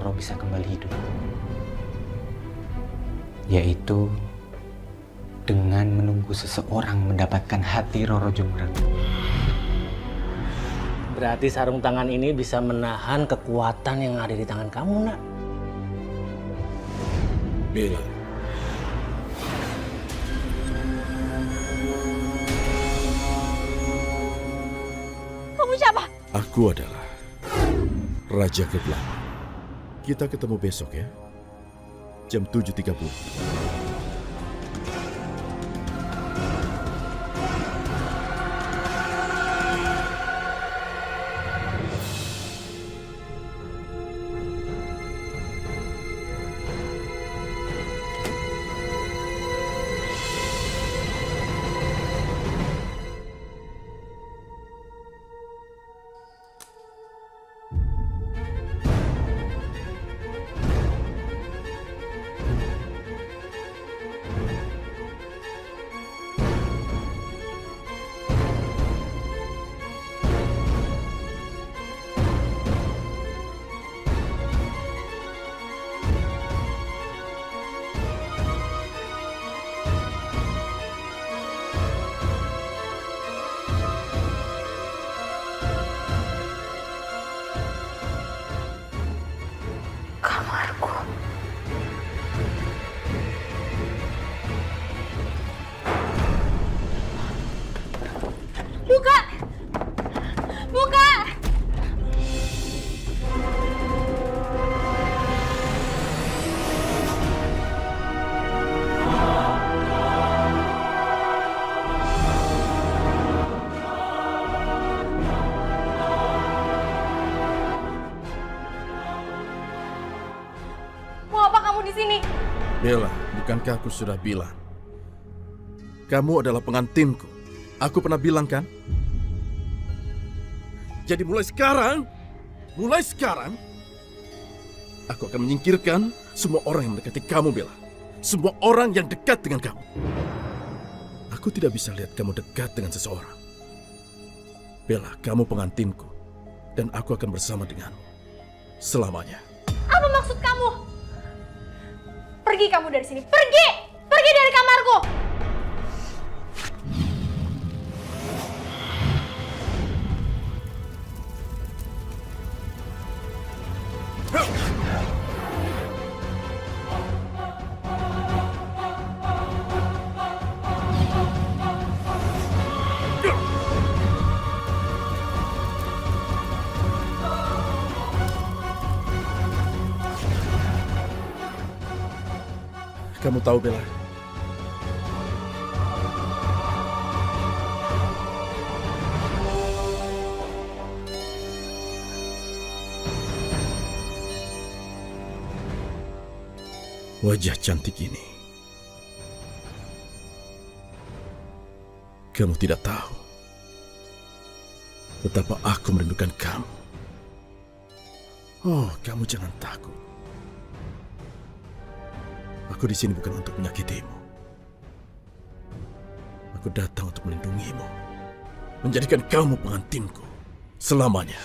Roro bisa kembali hidup. Yaitu dengan menunggu seseorang mendapatkan hati Roro Jonggrang. Berarti sarung tangan ini bisa menahan kekuatan yang ada di tangan kamu, nak. Bella. Kamu siapa? Aku adalah Raja Kegelapan. Kita ketemu besok ya. Jam 7.30. Kamarku. Buka! Buka! Mau apa kamu di sini? Bella, bukankah aku sudah bilang? Kamu adalah pengantinku. Aku pernah bilang kan? Jadi mulai sekarang, aku akan menyingkirkan semua orang yang mendekati kamu, Bella. Semua orang yang dekat dengan kamu. Aku tidak bisa lihat kamu dekat dengan seseorang. Bella, kamu pengantinku. Dan aku akan bersama denganmu. Selamanya. Apa maksud kamu? Pergi kamu dari sini. Pergi! Pergi dari kamarku! Kamu tahu, Bella? Wajah cantik ini. Kamu tidak tahu betapa aku merindukan kamu. Oh, kamu jangan takut. Aku di sini bukan untuk menyakitimu. Aku datang untuk melindungimu. Menjadikan kamu pengantinku selamanya.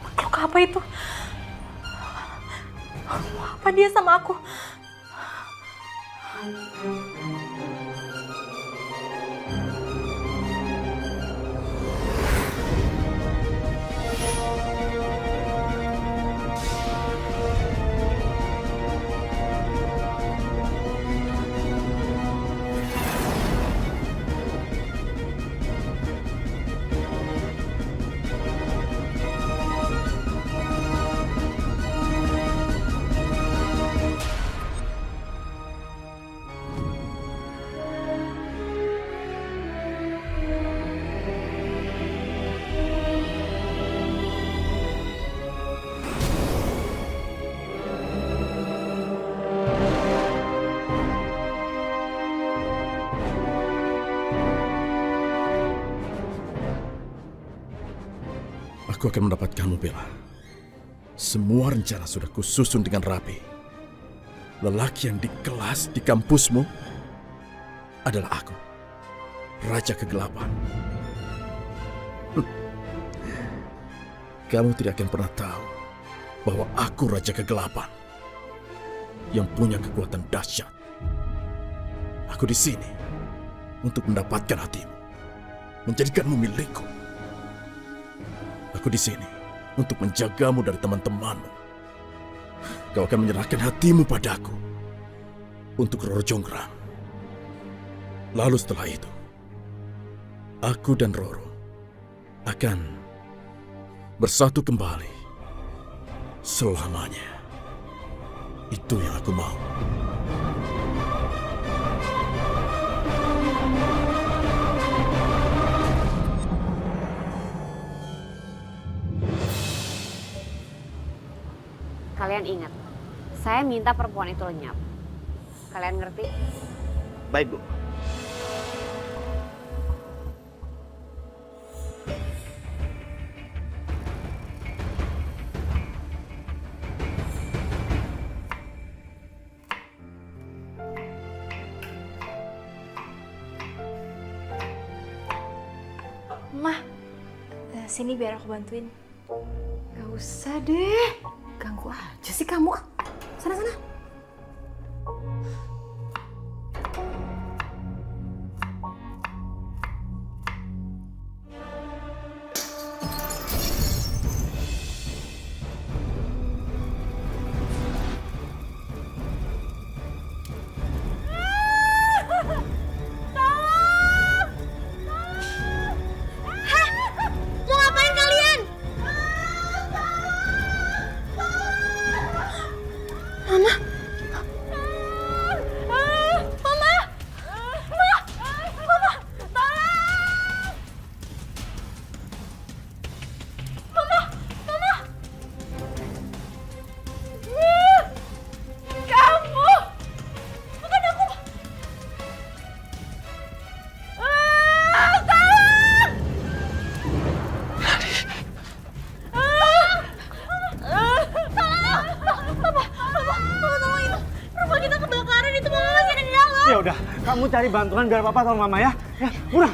Makhluk apa itu? Apa dia sama aku? Aku akan mendapatkanmu, Bella. Semua rencana sudah kususun dengan rapi. Lelaki yang di kelas di kampusmu adalah aku, Raja Kegelapan. Kamu tidak akan pernah tahu bahwa aku Raja Kegelapan yang punya kekuatan dahsyat. Aku di sini untuk mendapatkan hatimu, menjadikanmu milikku. Aku di sini untuk menjagamu dari teman-temanmu. Kau akan menyerahkan hatimu padaku untuk Roro Jonggrang. Lalu setelah itu, aku dan Roro akan bersatu kembali selamanya. Itu yang aku mau. Kalian ingat, saya minta perempuan itu lenyap. Kalian ngerti? Baik, Bu. Mah, sini biar aku bantuin. Gak usah deh, ganggu aja sih kamu. Sana-sana. Mau ngapain kalian? Mama. Mama. Mama. Tolong. Mama. Mama. Kamu. Bukan aku. Tolong. Tolong itu. Rumah kita kebakaran, itu mama masih ada di dalam. Ya udah, kamu cari bantuan biar papa tolong mama ya. Ya, udah.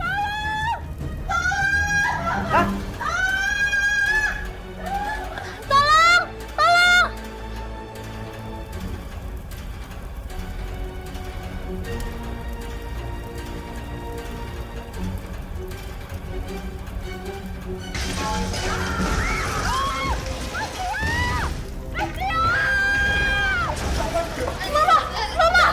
Tolong! Tolong! Mama! Mama!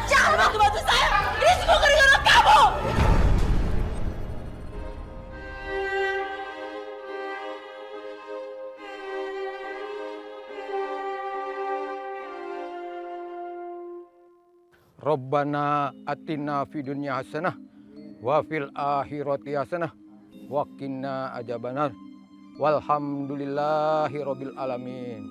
Jangan bantu-bantu saya! Ini semua gara-gara kamu! Rabbana atina fid dunya hasanah wa fil akhirati hasanah wa qina adzabannar. Walhamdulillahi rabbil alamin.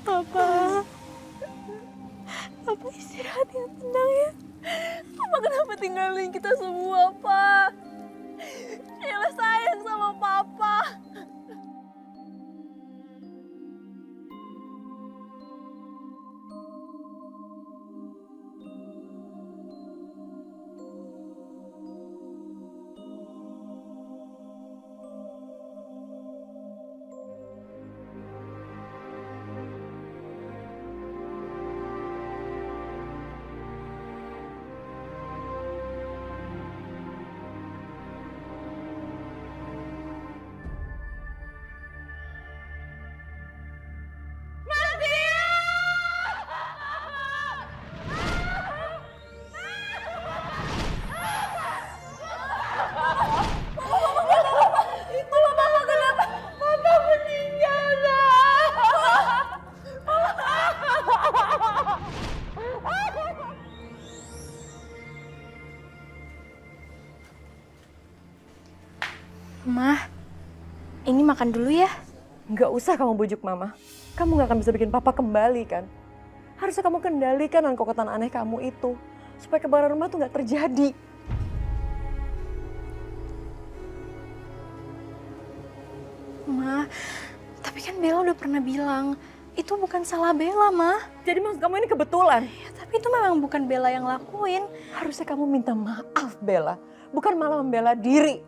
Papa. Papa istirahat yang tenang ya. Papa kenapa tinggalin kita semua, Pak? Sheila sayang sama Papa. Ini makan dulu ya. Nggak usah kamu bujuk mama. Kamu nggak akan bisa bikin papa kembali kan? Harusnya kamu kendalikan dengan kokatan aneh kamu itu. Supaya kebakaran rumah tuh nggak terjadi. Ma, tapi kan Bella udah pernah bilang, itu bukan salah Bella, Ma. Jadi maksud kamu ini kebetulan? Ya, tapi itu memang bukan Bella yang lakuin. Harusnya kamu minta maaf Bella. Bukan malah membela diri.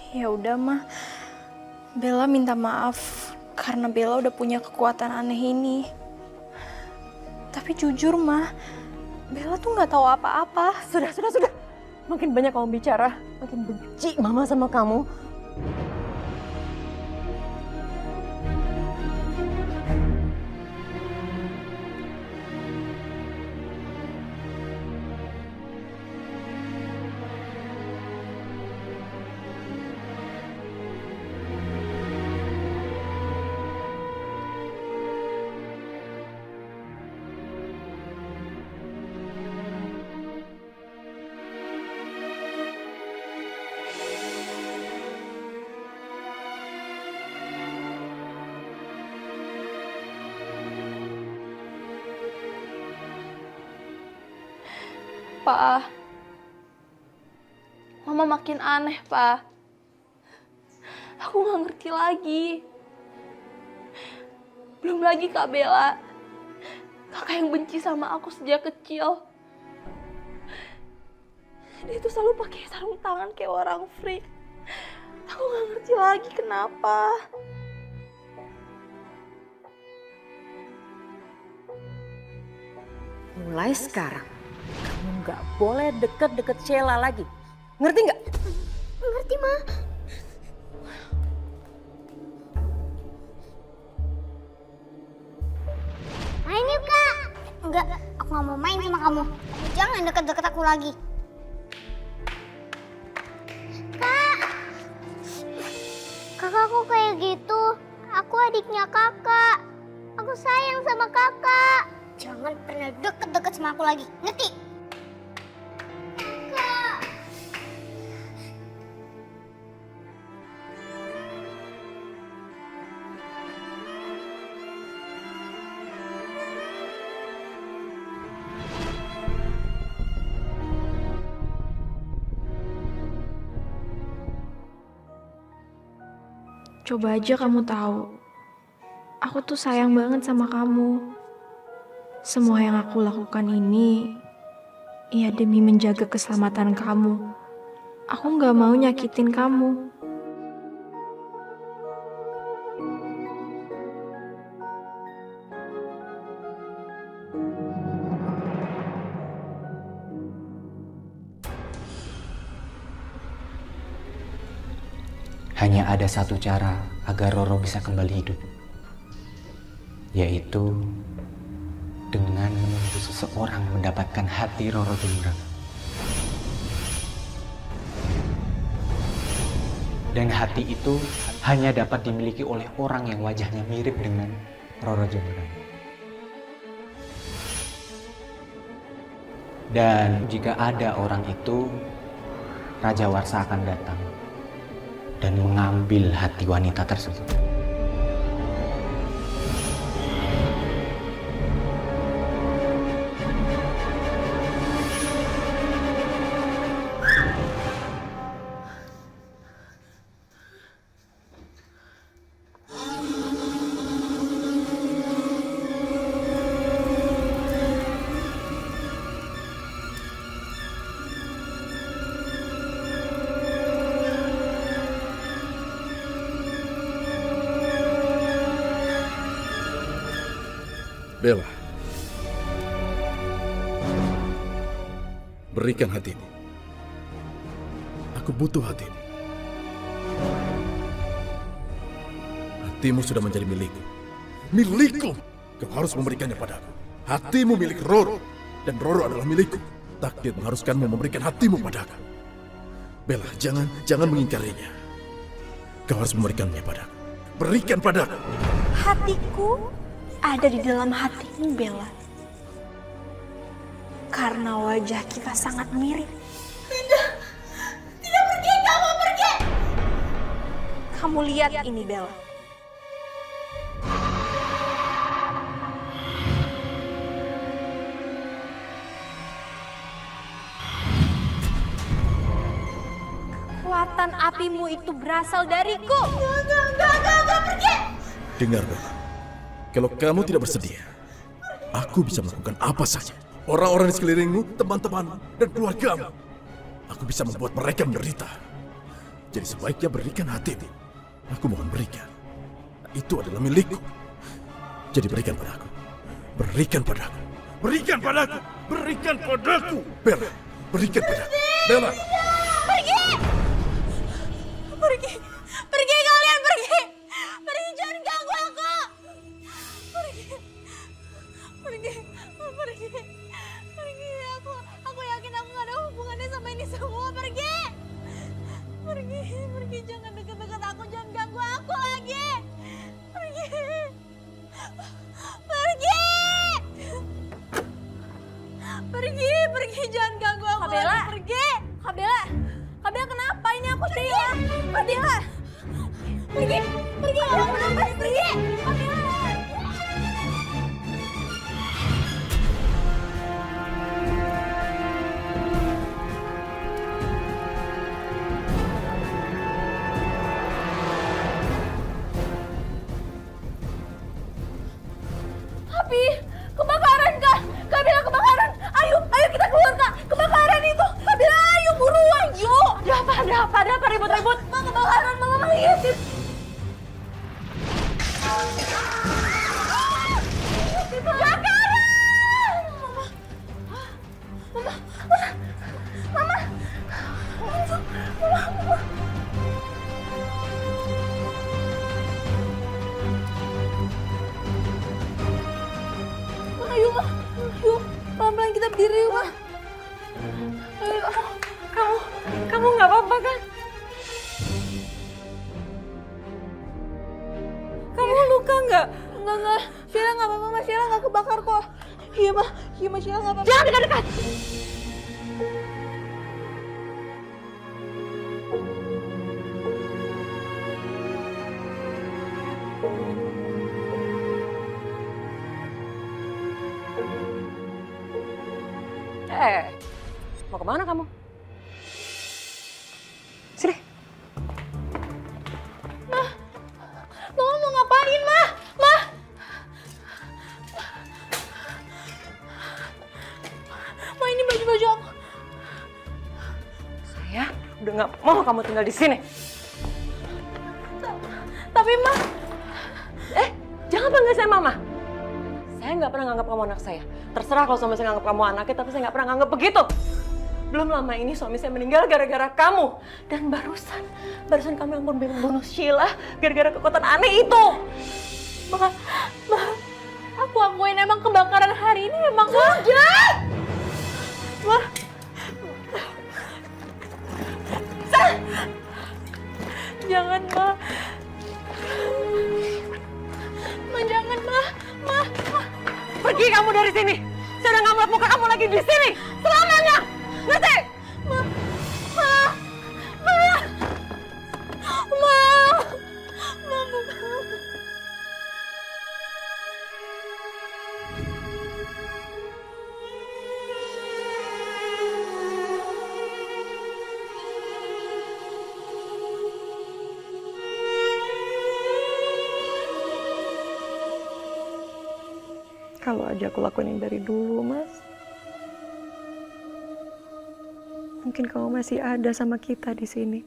Ya udah, Ma. Bella minta maaf karena Bella udah punya kekuatan aneh ini. Tapi jujur, Ma, Bella tuh nggak tahu apa-apa. Sudah. Makin banyak kamu bicara, makin benci mama sama kamu. Pak, Mama makin aneh, Pak. Aku nggak ngerti lagi. Belum lagi Kak Bella, kakak yang benci sama aku sejak kecil. Dia tuh selalu pakai sarung tangan kayak orang freak. Aku nggak ngerti lagi kenapa. Mulai sekarang, kamu nggak boleh deket-deket Sheila lagi. Ngerti nggak? Ngerti, Ma. Main yuk, Kak. Enggak, aku nggak mau main sama kamu. Jangan deket-deket aku lagi. Kak. Kakakku kayak gitu. Aku adiknya kakak. Aku sayang sama kakak. Jangan pernah deket-deket sama aku lagi. Ngerti? Kak. Coba aja kamu tahu, aku tuh sayang banget sama kamu. Semua yang aku lakukan ini, ya demi menjaga keselamatan kamu. Aku nggak mau nyakitin kamu. Hanya ada satu cara agar Roro bisa kembali hidup, yaitu dengan menunggu seseorang mendapatkan hati Roro Jonggrang. Dan hati itu hanya dapat dimiliki oleh orang yang wajahnya mirip dengan Roro Jonggrang. Dan jika ada orang itu, Raja Warsa akan datang dan mengambil hati wanita tersebut. Bella, berikan hatimu. Aku butuh hatimu. Hatimu sudah menjadi milikku. Milikku! Kau harus memberikannya padaku. Hatimu milik Roro, dan Roro adalah milikku. Takdir mengharuskanmu memberikan hatimu padaku. Bella, jangan mengingkarinya. Kau harus memberikannya padaku. Berikan padaku. Hatiku ada di dalam hatimu, Bella. Karena wajah kita sangat mirip. Tidak pergi, kamu pergi! Kamu lihat ini, Bella. Kekuatan apimu itu berasal dariku. Enggak, pergi. Dengar, Bella. Kalau kamu tidak bersedia, aku bisa melakukan apa saja. Orang-orang di sekelilingmu, teman-temanmu, dan keluargamu. Aku bisa membuat mereka menderita. Jadi sebaiknya berikan hatimu. Aku mohon berikan. Itu adalah milikku. Jadi berikan padaku. Berikan padaku. Berikan padaku. Berikan padaku. Bella, berikan padaku. Bella. Pergi! Pergi! Pergi kalian, pergi! Pergi, jangan ganggu aku! Pergi! Pergi! Pergi! Pergi! Aku yakin aku gak ada hubungannya sama ini semua. Pergi! Pergi! Pergi! Jangan deket-deket aku, jangan ganggu aku lagi! Pergi! Pergi! Pergi! Pergi! Jangan ganggu aku lagi! Pergi! Kak Bella! Kak Bella kenapa? Ini aku Sheila! Kak Bella! Pergi! Pergi! Kamu kenapa? Pergi! Kak Bella! Api! Kebakaran, Kak! Kak Bella kebakaran! Ayo kita keluar, Kak! Kebakaran itu! Kak Bella, ayo buruan, yuk! Ada apa ribut-ribut? Mama kebakaran, Mama lihat! Kebakaran! Mama! Ayo, Ma. Yuk, pelan-pelan kita berdiri, yuk, Ma. Kamu nggak apa-apa kan? Kamu luka nggak? Enggak. Sheila nggak apa-apa, Ma. Sheila nggak kebakar kok. Iya, Ma. Sheila nggak apa-apa. Jangan dekat-dekat! Mau kemana kamu? Sini. Mama mau ngapain, Ma? Ma! Ma, ini baju-baju aku. Saya udah nggak mau kamu tinggal di sini. Tapi, Ma... Jangan panggil saya Mama. Saya nggak pernah nganggap kamu anak saya. Terserah kalau suami saya nganggap kamu anaknya, tapi saya nggak pernah nganggap begitu. Belum lama ini suami saya meninggal gara-gara kamu. Dan barusan kamu yang membunuh Sheila gara-gara kekuatan aneh itu. Ma, aku akuin emang kebakaran hari ini emang... Udah! Ma... Jangan, Ma. Ma, jangan, Ma. Pergi kamu dari sini. Saya udah nggak melihat muka kamu lagi di sini. Selamanya. Ngerti? Ma. Kalau aja aku lakuin yang dari dulu, Mas. Mungkin kamu masih ada sama kita di sini.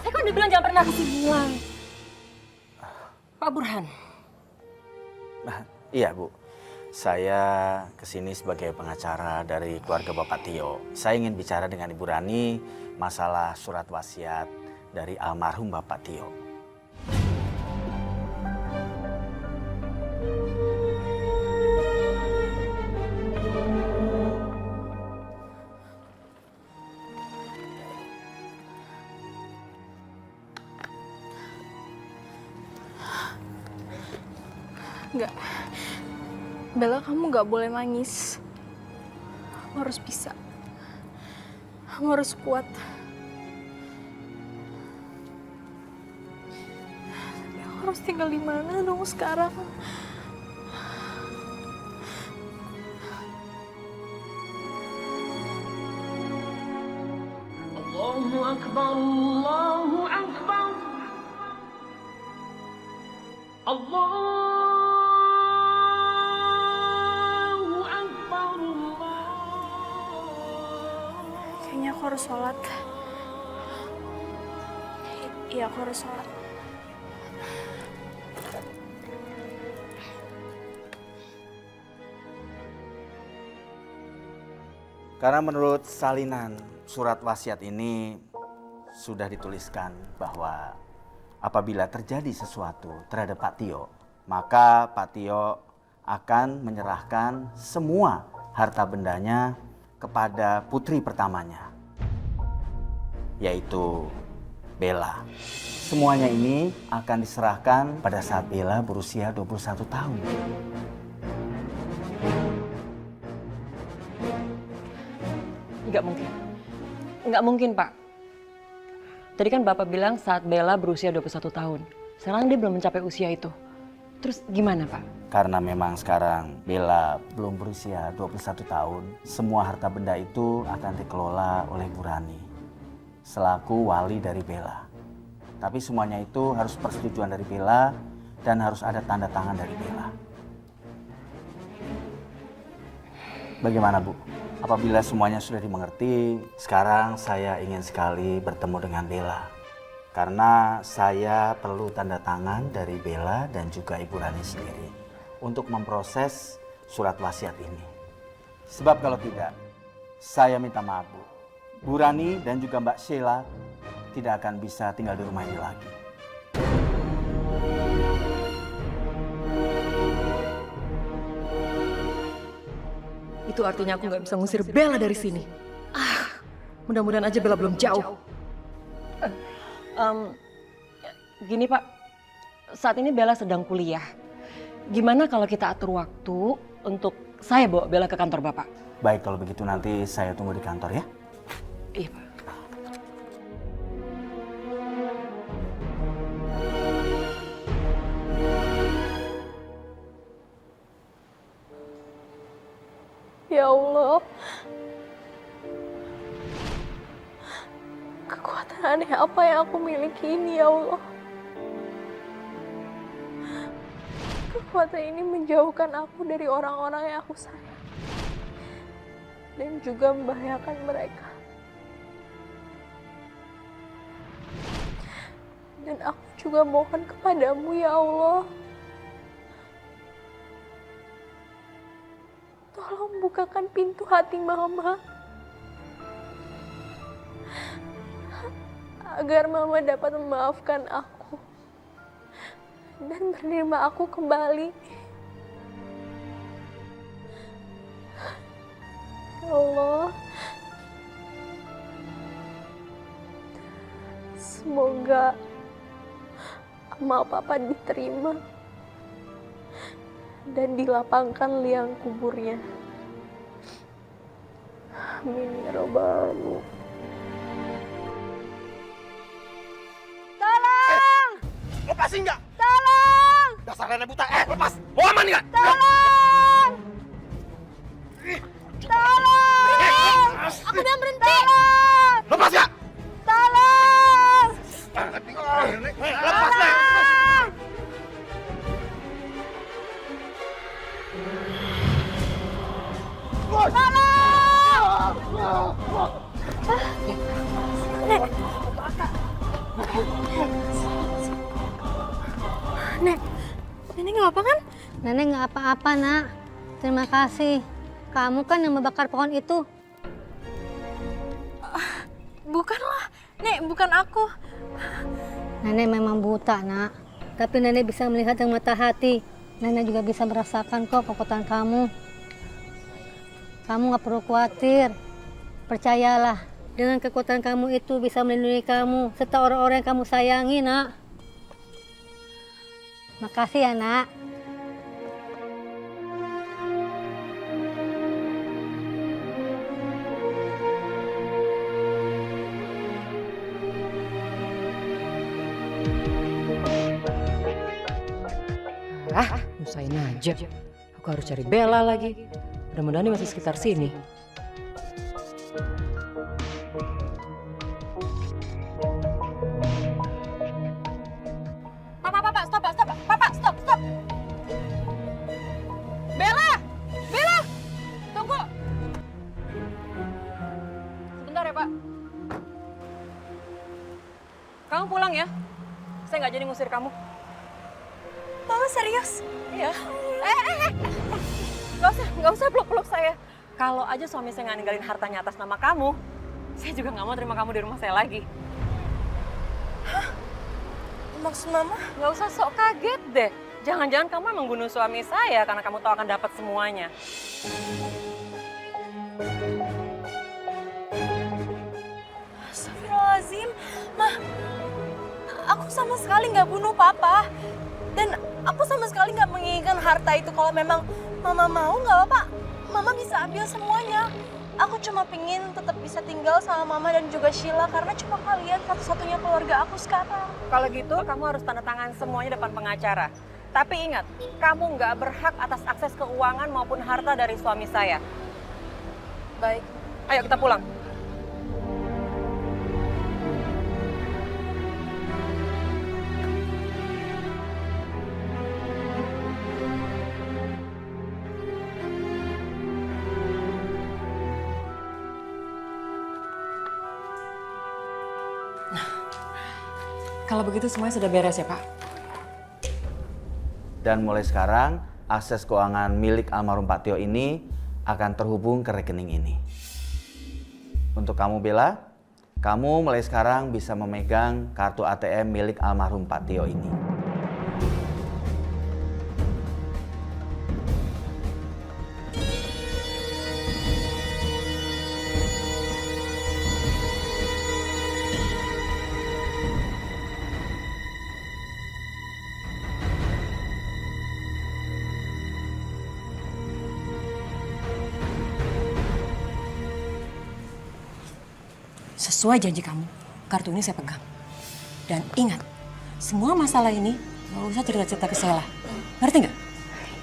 Saya kan dibilang jangan pernah kesini. Pak Burhan. Iya, Bu. Saya kesini sebagai pengacara dari keluarga Bapak Tio. Saya ingin bicara dengan Ibu Rani masalah surat wasiat dari almarhum Bapak Tio. Bella, kamu gak boleh nangis. Kamu harus bisa. Kamu harus kuat. Tapi aku harus tinggal di mana dong sekarang? Allahu Akbar, Allahu Akbar. Allahu Akbar. Kayaknya aku harus sholat. Iya, aku harus sholat. Karena menurut salinan surat wasiat ini sudah dituliskan bahwa apabila terjadi sesuatu terhadap Pak Tio, maka Pak Tio akan menyerahkan semua harta bendanya kepada putri pertamanya, yaitu Bella. Semuanya ini akan diserahkan pada saat Bella berusia 21 tahun. Nggak mungkin. Nggak mungkin, Pak. Tadi kan Bapak bilang saat Bella berusia 21 tahun. Sekarang dia belum mencapai usia itu. Terus gimana, Pak? Karena memang sekarang Bella belum berusia 21 tahun, semua harta benda itu akan dikelola oleh Bu Rani selaku wali dari Bella. Tapi semuanya itu harus persetujuan dari Bella dan harus ada tanda tangan dari Bella. Bagaimana, Bu? Apabila semuanya sudah dimengerti, sekarang saya ingin sekali bertemu dengan Bella. Karena saya perlu tanda tangan dari Bella dan juga Ibu Rani sendiri untuk memproses surat wasiat ini. Sebab kalau tidak, saya minta maaf, Bu. Bu Rani dan juga Mbak Sheila tidak akan bisa tinggal di rumah ini lagi. Itu artinya aku nggak bisa ngusir Bella dari sini. Mudah-mudahan aja Bella belum jauh. Gini Pak, saat ini Bella sedang kuliah. Gimana kalau kita atur waktu untuk saya bawa Bella ke kantor Bapak? Baik, kalau begitu nanti saya tunggu di kantor ya. Iya Pak. Ya Allah, kekuatan aneh apa yang aku miliki ini ya Allah. Kekuatan ini menjauhkan aku dari orang-orang yang aku sayang dan juga membahayakan mereka. Dan aku juga mohon kepadamu ya Allah, tolong bukakan pintu hati Mama agar Mama dapat memaafkan aku dan menerima aku kembali. Ya Allah, semoga amal Papa diterima dan dilapangkan liang kuburnya. Amin ya Rabbal Alamin. Tolong! Lepasin nggak? Tolong! Dasar nenek buta. Lepas. Mau aman nggak? Tolong! Tolong! Aku udah berhenti. Tolong! Lepas ya? Tolong! Lepas deh. Nek, Nenek nggak apa kan? Nenek nggak apa-apa, Nak. Terima kasih. Kamu kan yang membakar pohon itu. Bukanlah, Nek, bukan aku. Nenek memang buta, Nak. Tapi Nenek bisa melihat dengan mata hati. Nenek juga bisa merasakan kok kekuatan kamu. Kamu nggak perlu khawatir. Percayalah, dengan kekuatan kamu itu bisa melindungi kamu serta orang-orang yang kamu sayangi, Nak. Makasih ya, Nak. Usahain aja. Aku harus cari Bella lagi. Mudah-mudahan dia masih sekitar sini. Papa, stop. Bella! Tunggu! Sebentar ya, Pak. Kamu pulang ya? Saya nggak jadi ngusir kamu. Mama serius? Iya. Nggak usah peluk-peluk saya. Kalau aja suami saya nggak ninggalin hartanya atas nama kamu, saya juga nggak mau terima kamu di rumah saya lagi. Hah? Maksud Mama? Nggak usah sok kaget deh. Jangan-jangan kamu emang bunuh suami saya karena kamu tahu akan dapat semuanya. Astagfirullahaladzim, Ma, aku sama sekali nggak bunuh Papa. Dan aku sama sekali nggak menginginkan harta itu. Kalau memang Mama mau, nggak apa-apa. Mama bisa ambil semuanya. Aku cuma pingin tetap bisa tinggal sama Mama dan juga Sheila karena cuma kalian satu-satunya keluarga aku sekarang. Kalau gitu, kamu harus tanda tangan semuanya depan pengacara. Tapi ingat, kamu nggak berhak atas akses keuangan maupun harta dari suami saya. Baik. Ayo kita pulang. Kalau begitu semuanya sudah beres ya, Pak? Dan mulai sekarang, akses keuangan milik almarhum Pak Tio ini akan terhubung ke rekening ini. Untuk kamu Bella, kamu mulai sekarang bisa memegang kartu ATM milik almarhum Pak Tio ini. Sesuai janji kamu, kartu ini saya pegang. Dan ingat, semua masalah ini nggak usah cerita-cerita ke Sheila. Ngerti nggak?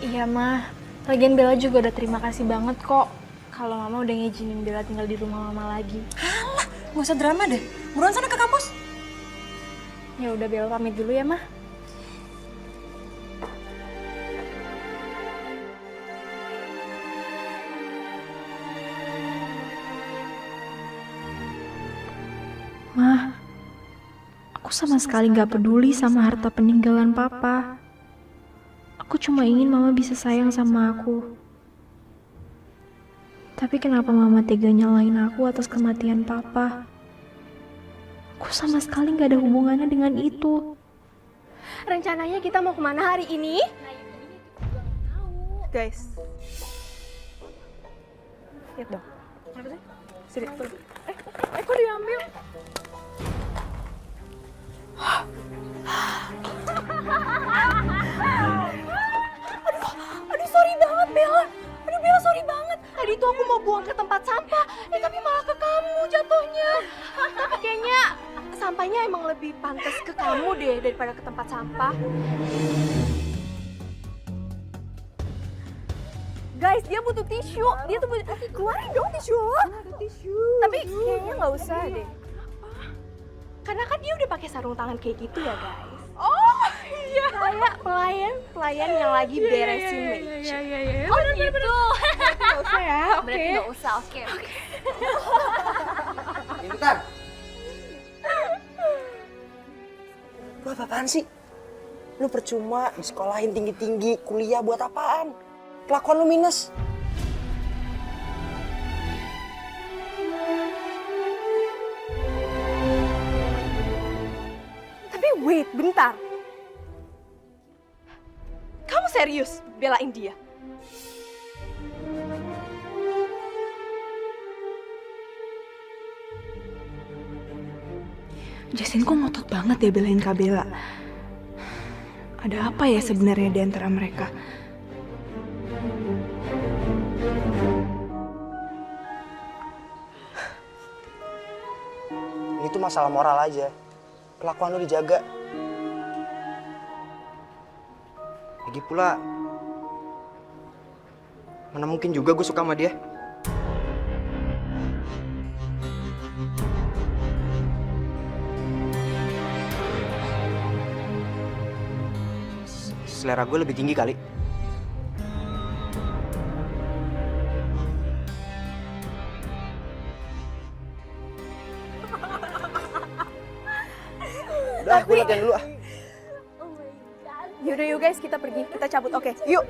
Iya, Ma. Lagian Bella juga udah terima kasih banget kok. Kalau Mama udah ngizinin Bella tinggal di rumah Mama lagi. Alah, nggak usah drama deh. Buruan sana ke kampus. Ya udah, Bella pamit dulu ya, Ma. Ma, aku sama sekali nggak peduli sama harta peninggalan Papa. Aku cuma ingin Mama bisa sayang sama aku. Tapi kenapa Mama tega nyalain aku atas kematian Papa? Aku sama sekali nggak ada hubungannya dengan itu. Rencananya kita mau kemana hari ini? Guys. Lihat dong. Apa sih? Sini, tuh. Kok diambil? Aduh, sorry banget Bella. Aduh Bella, sorry banget. Tadi tuh aku mau buang ke tempat sampah, tapi malah ke kamu jatuhnya. Tapi kayaknya sampahnya emang lebih pantas ke kamu deh daripada ke tempat sampah. Guys, dia butuh tisu. Dia tuh butuh keluarin dong tisu. Tapi kayaknya nggak usah deh. Karena kan dia udah pakai sarung tangan kayak gitu ya, guys. Oh, iya. Kayak pelayan yang lagi beresin meja. Iya. Oh, gitu. Nggak usah ya, oke. Berarti nggak usah, oke. Intan. Lu apaan sih? Lu percuma disekolahin tinggi-tinggi, kuliah buat apaan? Kelakuan lu minus. Tapi wait, bentar. Kamu serius belain dia? Justin kok ngotot banget ya belain Kak Bella. Ada apa ya sebenarnya di antara mereka? Itu masalah moral aja. Kelakuan lu dijaga. Lagi pula, Mana mungkin juga gue suka sama dia. Selera gue lebih tinggi kali. Udah, gue latihan dulu ah. Yaudah yuk guys, kita pergi. Kita cabut, oke? Yuk.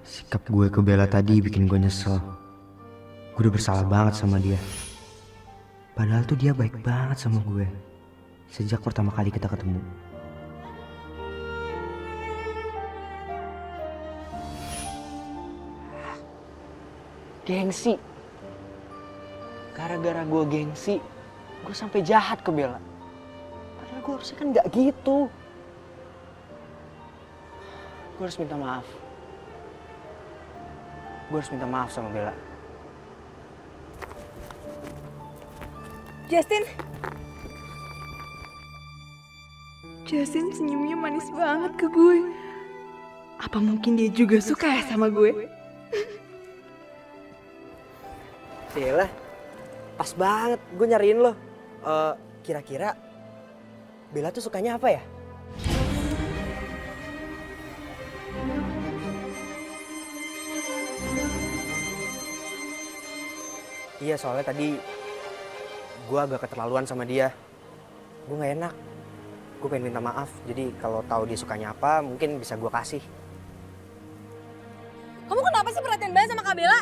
Sikap gue ke Bella tadi bikin gue nyesel. Gue udah bersalah banget sama dia. Padahal tuh dia baik banget sama gue sejak pertama kali kita ketemu. Gengsi. Gara-gara gue gengsi, gue sampai jahat ke Bella. Padahal gue harusnya kan nggak gitu. Gue harus minta maaf. Gue harus minta maaf sama Bella. Justin senyumnya manis banget ke gue. Apa mungkin dia juga suka ya sama gue? Bella, pas banget gue nyariin lo. Kira-kira Bella tuh sukanya apa ya? Iya, soalnya tadi gue agak keterlaluan sama dia. Gue gak enak. Gue pengen minta maaf. Jadi kalau tahu dia sukanya apa, mungkin bisa gue kasih. Kamu kenapa sih perhatian banget sama Kak Bella?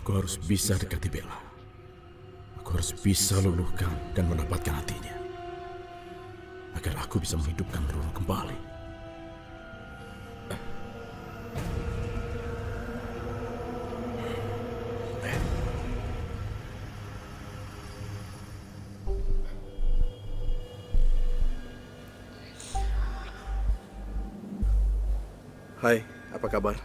Aku harus bisa dekati Bella. Aku harus bisa luluhkan dan mendapatkan hatinya. Agar aku bisa menghidupkan Roro kembali. Hai, apa kabar?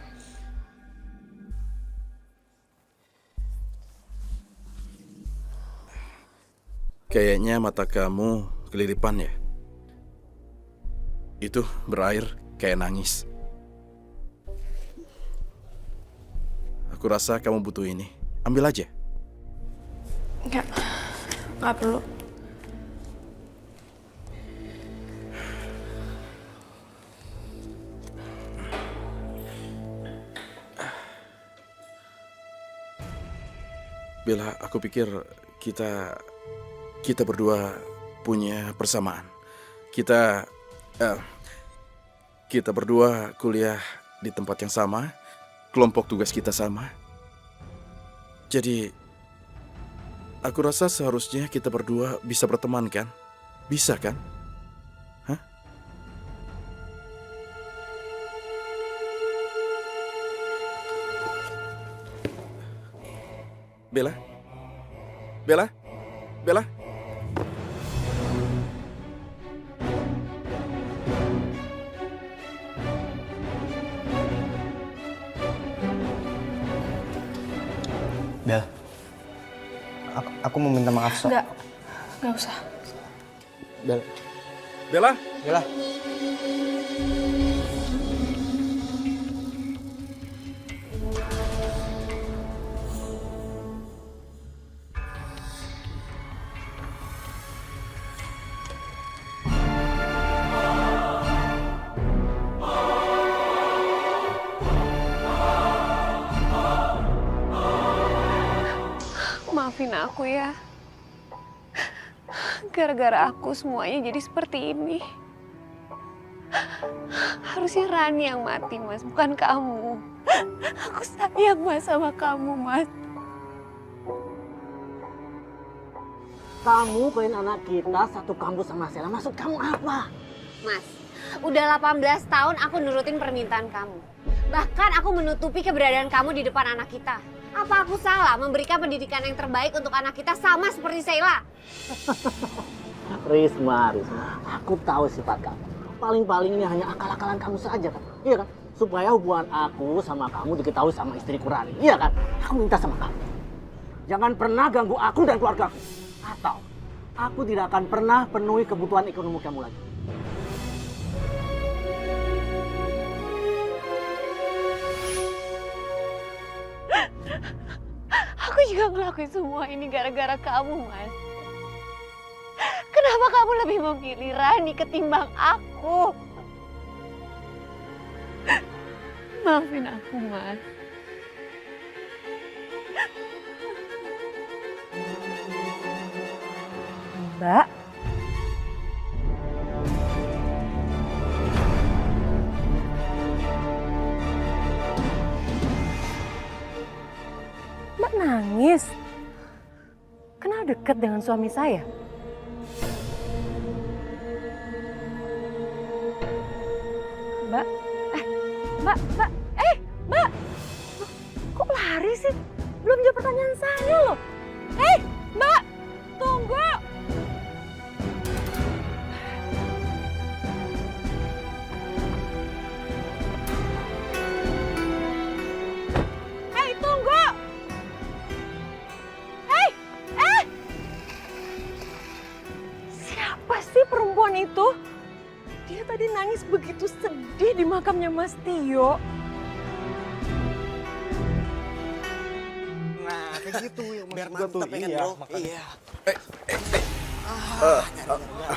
Kayaknya mata kamu kelilipan ya? Itu berair kayak nangis. Aku rasa kamu butuh ini. Ambil aja. Nggak perlu. Bella, aku pikir kita berdua punya persamaan. Kita berdua kuliah di tempat yang sama, kelompok tugas kita sama. Jadi, aku rasa seharusnya kita berdua bisa berteman kan? Bisa kan? Hah? Bella? Bella? Bella? Bel, aku mau minta maaf so. Nggak usah. Bel, Bella? Bella. Maafin aku ya. Gara-gara aku semuanya jadi seperti ini. Harusnya Rani yang mati, Mas, bukan kamu. Aku sayang, Mas, sama kamu, Mas. Kamu pengen anak kita satu kampus sama Sela, maksud kamu apa? Mas, udah 18 tahun aku nurutin permintaan kamu. Bahkan aku menutupi keberadaan kamu di depan anak kita. Apa aku salah memberikan pendidikan yang terbaik untuk anak kita sama seperti Sheila? Risma, aku tahu sifat kamu. Paling-paling ini hanya akal-akalan kamu saja kan? Iya kan? Supaya hubungan aku sama kamu diketahui sama istriku Rani. Iya kan? Aku minta sama kamu. Jangan pernah ganggu aku dan keluargaku. Atau aku tidak akan pernah penuhi kebutuhan ekonomi kamu lagi. Aku juga ngelakuin semua ini gara-gara kamu, Mas. Kenapa kamu lebih memilih Rani ketimbang aku? Maafin aku, Mas. Mbak. Mbak nangis. Kenal dekat dengan suami saya? Mbak, Mbak, kok lari sih? Belum jawab pertanyaan saya loh. Mbak, tunggu. Tunggu. Siapa sih perempuan itu? Dia tadi nangis begitu sedih di makamnya Mas Tio. Nah, kayak gitu yang biar mantap ya kan, bro? Iya.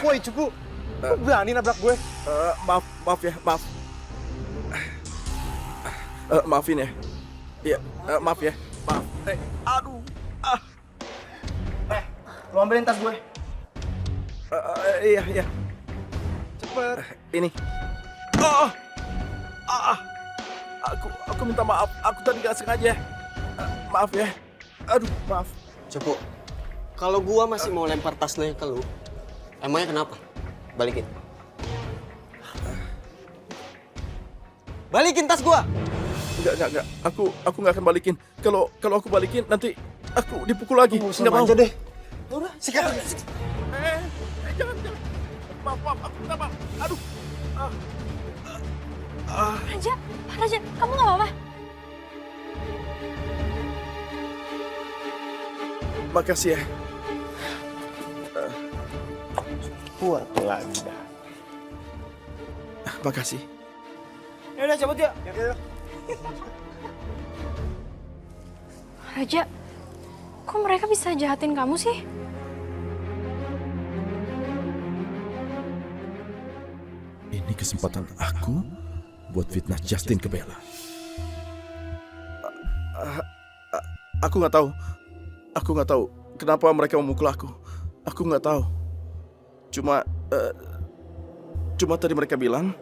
Woi, Cupu. Lu berani nabrak gue? Maaf ya, maaf. Maafin ya. Iya, maaf ya. Maaf. Aduh. Lu ambilin tas gue. Iya. Cepet. Ini. Aku minta maaf. Aku tadi gak sengaja. Maaf ya. Aduh, maaf. Cupu. Kalau gua masih mau lempar tas lo ke lu, emangnya kenapa? Balikin. Balikin tas gua. Enggak. Aku nggak akan balikin. Kalau aku balikin nanti aku dipukul lagi. Nggak mau aja deh. Udah, sikat. Jangan. Maaf, aku minta maaf. Aduh. Raja, kamu nggak apa-apa? Makasih ya. Kuat lagi dah. Makasih. Ya udah cabut ya. Raja, kok mereka bisa jahatin kamu sih? Ini kesempatan aku buat fitnah Justin ke Bella. Aku nggak tahu. Aku nggak tahu kenapa mereka memukul aku. Aku nggak tahu. Cuma tadi mereka bilang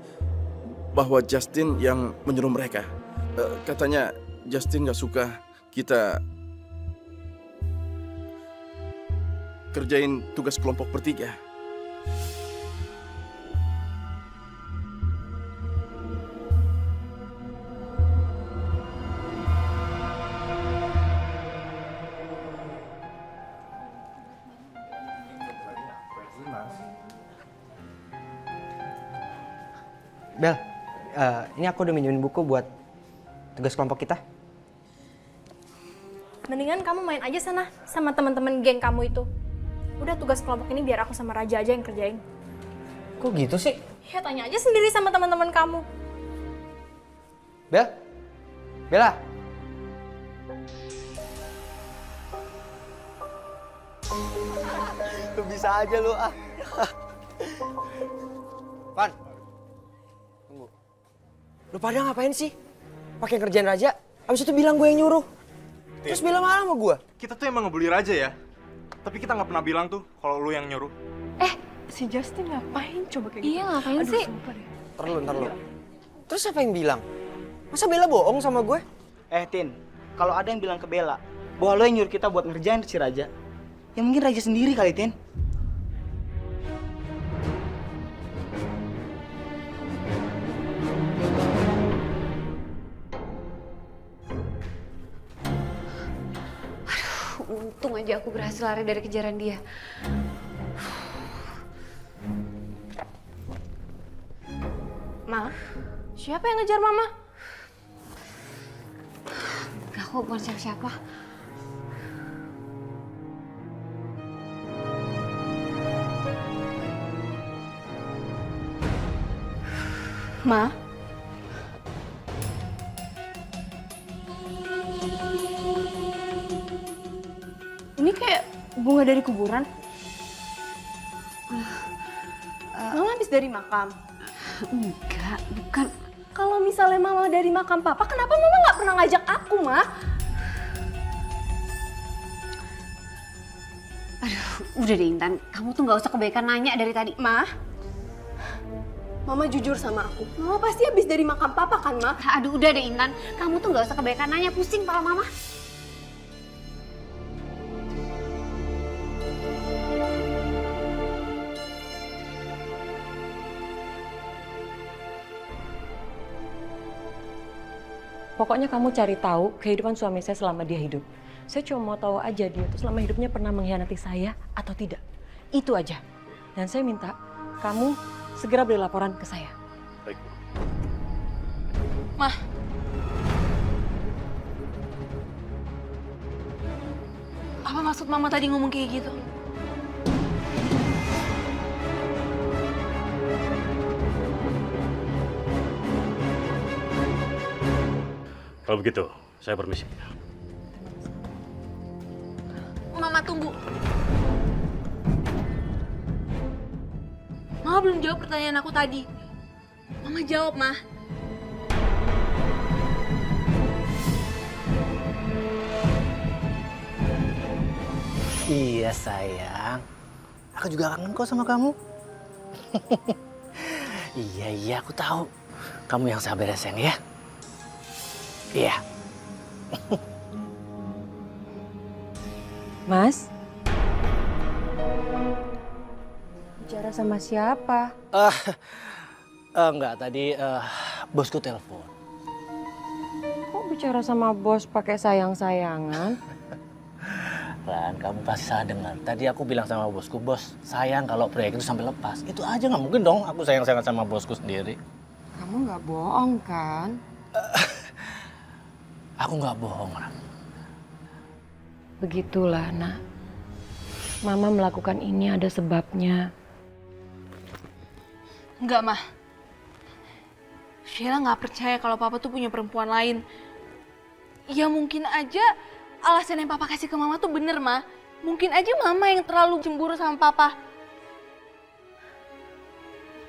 bahwa Justin yang menyuruh mereka. Katanya Justin nggak suka kita kerjain tugas kelompok bertiga. Bel, ini aku udah minjemin buku buat tugas kelompok kita. Mendingan kamu main aja sana sama teman-teman geng kamu itu. Udah tugas kelompok ini biar aku sama Raja aja yang kerjain. Kok gitu sih? Ya tanya aja sendiri sama teman-teman kamu. Bel? Bella? Lu bisa aja lu ah. Pan? Tunggu. Lu pada ngapain sih? Pakai kerjaan Raja? Abis itu bilang gue yang nyuruh. Terus Bella marah sama gue. Kita tuh emang ngebully Raja ya. Tapi kita nggak pernah bilang tuh kalau lu yang nyuruh. Si Justin ngapain coba kayak gitu? Iya, ngapain sih? Ntar lu. Terus siapa yang bilang? Masa Bella bohong sama gue? Tin, kalau ada yang bilang ke Bella bahwa lo yang nyuruh kita buat ngerjain si Raja, ya mungkin Raja sendiri kali, Tin. Untung aja aku berhasil lari dari kejaran dia. Ma, siapa yang ngejar Mama? Gak, aku bukan siapa-siapa. Ma? Ini kayak bunga dari kuburan. Mama habis dari makam? Enggak, bukan. Kalau misalnya Mama dari makam Papa, kenapa Mama nggak pernah ngajak aku, Ma? Aduh, udah deh Intan. Kamu tuh nggak usah kebaikan nanya dari tadi. Ma? Mama jujur sama aku. Mama pasti habis dari makam Papa kan, Ma? Aduh, udah deh Intan. Kamu tuh nggak usah kebaikan nanya. Pusing kepala Mama. Pokoknya kamu cari tahu kehidupan suami saya selama dia hidup. Saya cuma mau tahu aja dia tuh selama hidupnya pernah mengkhianati saya atau tidak. Itu aja. Dan saya minta kamu segera beri laporan ke saya. Baik. Ma. Apa maksud Mama tadi ngomong kayak gitu? Kalau begitu, saya permisi. Mama tunggu. Mama belum jawab pertanyaan aku tadi. Mama jawab, Ma. Iya sayang, aku juga kangen kok sama kamu. Iya aku tahu. Kamu yang sabar ya sayang ya. Iya. Mas? Bicara sama siapa? Enggak, tadi bosku telepon. Kok bicara sama bos pakai sayang-sayangan? Ran, kamu pasti salah dengar. Tadi aku bilang sama bosku, bos, sayang kalau proyek itu sampai lepas. Itu aja nggak mungkin dong aku sayang-sayang sama bosku sendiri. Kamu nggak bohong kan? Aku nggak bohong, Ran. Begitulah, Nak. Mama melakukan ini ada sebabnya. Enggak, Ma. Sheila nggak percaya kalau Papa tuh punya perempuan lain. Ya mungkin aja alasan yang Papa kasih ke Mama tuh bener, Ma. Mungkin aja Mama yang terlalu cemburu sama Papa.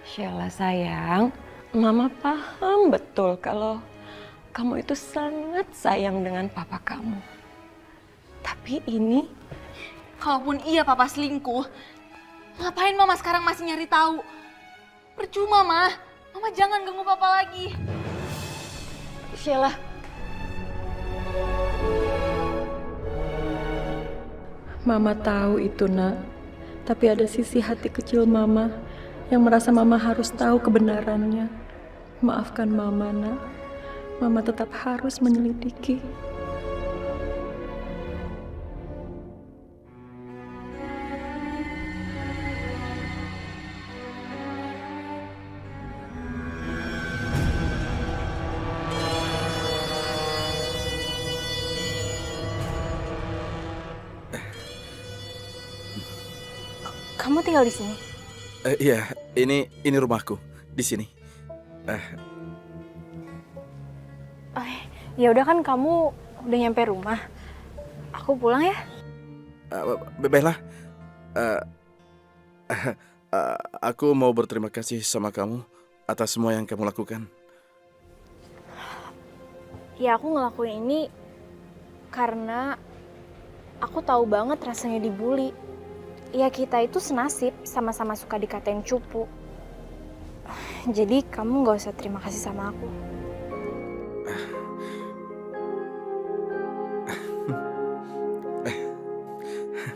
Sheila sayang, Mama paham betul kalau kamu itu sangat sayang dengan papa kamu. Tapi ini... Kalaupun iya Papa selingkuh, ngapain Mama sekarang masih nyari tahu? Percuma, Ma. Mama jangan ganggu Papa lagi. Sheila. Mama tahu itu, Nak. Tapi ada sisi hati kecil Mama yang merasa Mama harus tahu kebenarannya. Maafkan Mama, Nak. Mama tetap harus menyelidiki. Kamu tinggal di sini? Iya, ini rumahku di sini. Ya udah kan kamu udah nyampe rumah. Aku pulang ya. Bella, aku mau berterima kasih sama kamu atas semua yang kamu lakukan. Ya aku ngelakuin ini Karena aku tahu banget rasanya dibully. Ya kita itu senasib, sama-sama suka dikatain cupu. Jadi kamu gak usah terima kasih sama aku.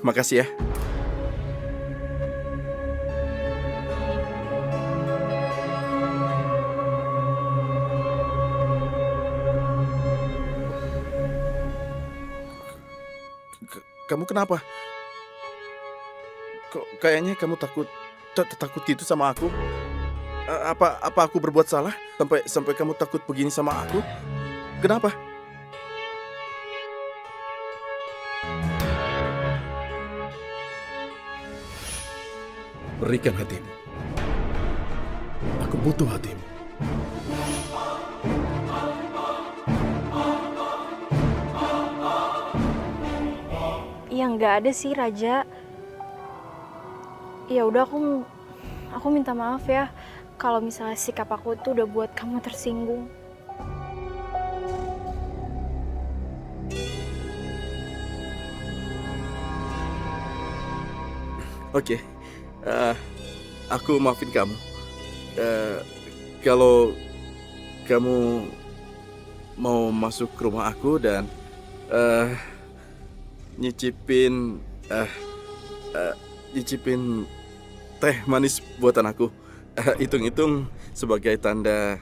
Makasih ya. Kamu kenapa? Kok kayaknya kamu takut gitu sama aku? Apa aku berbuat salah sampai kamu takut begini sama aku? Kenapa? Berikan hatimu. Aku butuh hatimu. Ya nggak ada sih Raja. Ya udah aku minta maaf ya kalau misalnya sikap aku tuh udah buat kamu tersinggung. Oke. Aku maafin kamu. Kalau kamu mau masuk ke rumah aku dan nyicipin teh manis buatan aku. Hitung-hitung sebagai tanda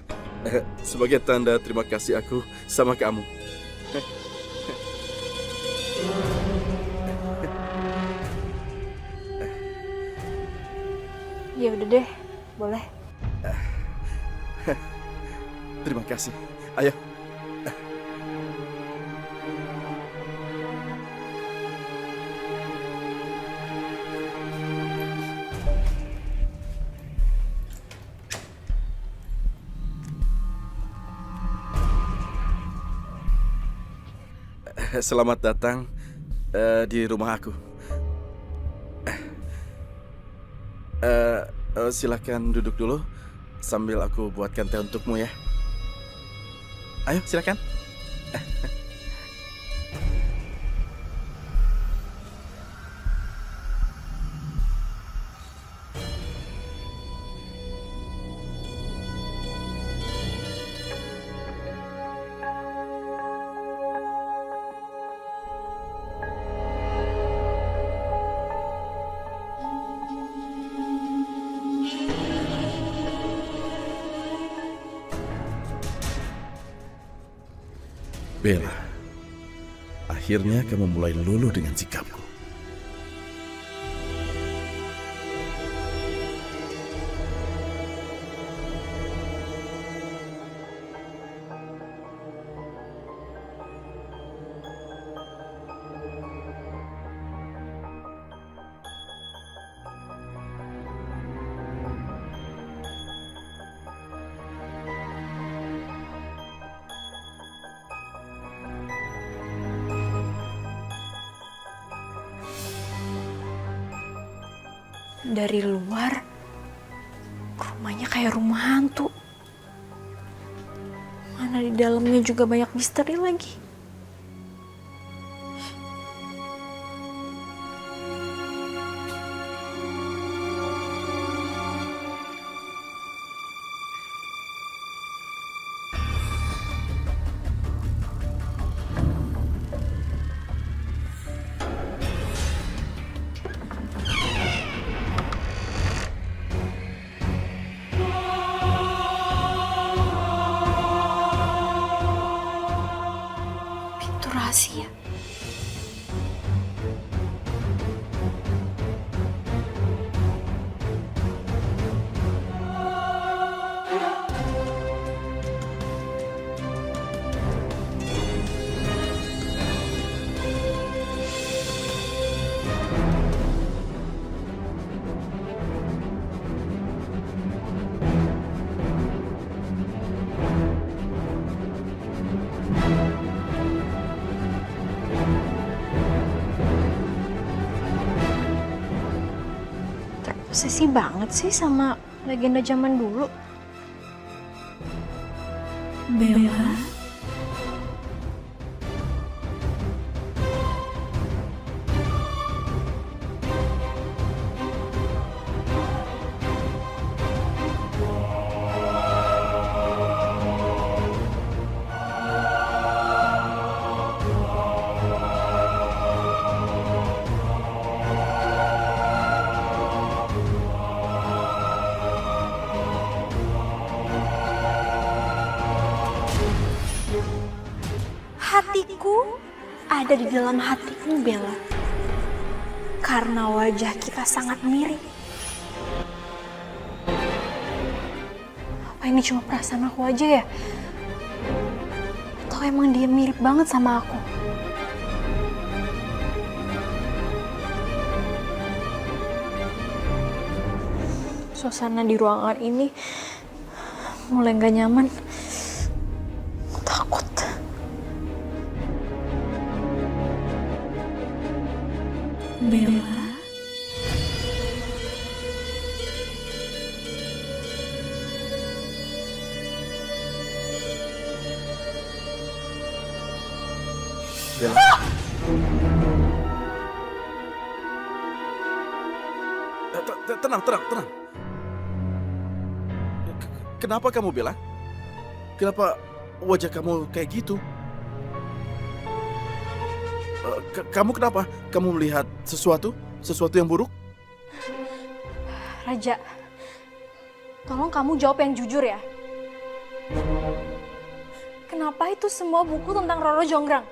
terima kasih aku sama kamu. Ya udah deh, boleh. Terima kasih. Ayo. Selamat datang di rumah aku. Silakan duduk dulu sambil aku buatkan teh untukmu ya. Ayo, silakan. Bella, akhirnya kamu mulai luluh dengan sikapku. Dari luar, rumahnya kayak rumah hantu. Mana di dalamnya juga banyak misteri lagi. Rahasia. Terobsesi banget sih sama legenda zaman dulu. Bella. ada di dalam hatimu, Bella. Karena wajah kita sangat mirip. Apa ini cuma perasaan aku aja ya? Atau emang dia mirip banget sama aku? Suasana di ruangan ini mulai gak nyaman. Takut. Bella. Bella. Tenang. Kenapa kamu, Bella? Kenapa wajah kamu kayak gitu? Kamu kenapa? Kamu melihat sesuatu? Sesuatu yang buruk? Raja, tolong kamu jawab yang jujur ya. Kenapa itu semua buku tentang Roro Jonggrang?